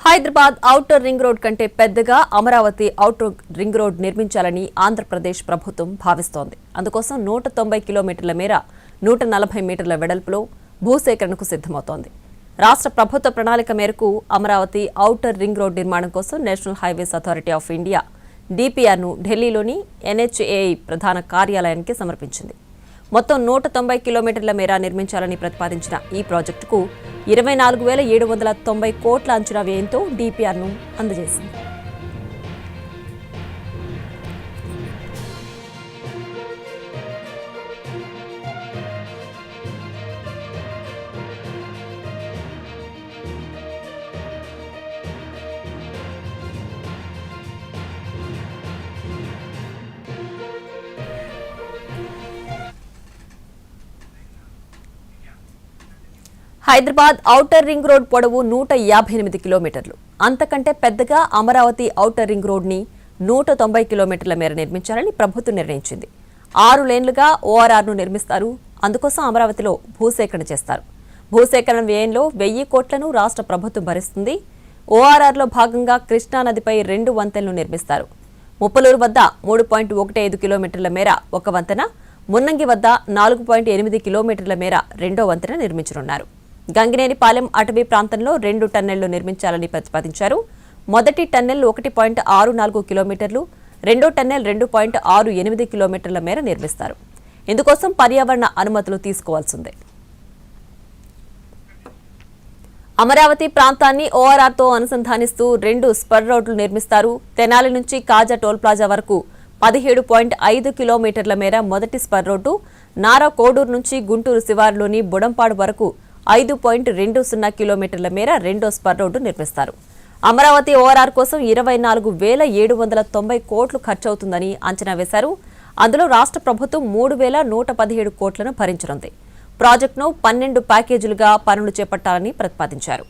Hyderabad outer ring road కంటే పెద్దగా Amaravati outer ring road నిర్మించాలని ఆంధ్రప్రదేశ్ ప్రభుత్వం భావిస్తోంది. అందుకోసం 190 కిలోమీటర్ల మేర 140 మీటర్ల వెడల్పులో భూసేకరణకు సిద్ధమవుతోంది. రాష్ట్ర ప్రభుత్వ ప్రణాళిక మేరకు అమరావతి ఔటర్ రింగ్ రోడ్ నిర్మాణం కోసం national highways authority of India DPRను ఢిల్లీలోని NHAI ప్రధాన కార్యాలయానికి సమర్పించింది. మొత్తం 190 కిలోమీటర్ల మేర నిర్మించాలని ప్రతిపాదించిన ఈ ప్రాజెక్టుకు 24,790 కోట్ల అంచనా వ్యయంతో DPRను అందజేసింది. హైదరాబాద్ ఔటర్ రింగ్ రోడ్ పొడవు 158 కిలోమీటర్లు. అంతకంటే పెద్దగా అమరావతి ఔటర్ రింగ్ రోడ్ని 190 కిలోమీటర్ల మేర నిర్మించాలని ప్రభుత్వం నిర్ణయించింది. 6 లేన్లుగా ORRను నిర్మిస్తారు. అందుకోసం అమరావతిలో భూసేకరణ చేస్తారు. భూసేకరణ వ్యయంలో 1000 కోట్లను రాష్ట్ర ప్రభుత్వం భరిస్తుంది. ORRలో భాగంగా కృష్ణానదిపై 2 వంతెనలు నిర్మిస్తారు. ముప్పలూరు వద్ద 3.15 కిలోమీటర్ల మేర ఒక వంతెన, మున్నంగి వద్ద 4.8 కిలోమీటర్ల మేర రెండో వంతెన నిర్మించనున్నారు. గంగినేనిపాలెం అటవీ ప్రాంతంలో 2 టన్నెళ్లు నిర్మించాలని ప్రతిపాదించారు. మొదటి టన్నెల్ 1.64 కిలోమీటర్లు, రెండో టన్నెల్ 2.68 కిలోమీటర్ల మేర నిర్మిస్తారు. ఇందుకోసం పర్యావరణ అనుమతులు తీసుకోవాల్సిందే. అమరావతి ప్రాంతాన్ని ORRతో అనుసంధానిస్తూ 2 స్పర్ రోడ్లు నిర్మిస్తారు. తెనాలి నుంచి కాజా టోల్ ప్లాజా వరకు 17.5 కిలోమీటర్ల మేర మొదటి స్పర్ రోడ్డు, నారా కోడూరు నుంచి గుంటూరు శివారులోని బుడంపాడు వరకు 5.20 కిలోమీటర్ల మేర రెండో స్పర్ రోడ్డు నిర్మిస్తారు. అమరావతి ORR కోసం 24,790 కోట్లు ఖర్చవుతుందని అంచనా వేశారు. అందులో రాష్ట్ర ప్రభుత్వం 3,117 కోట్లను భరించనుంది. ప్రాజెక్టును 12 ప్యాకేజీలుగా పనులు చేపట్టాలని ప్రతిపాదించారు.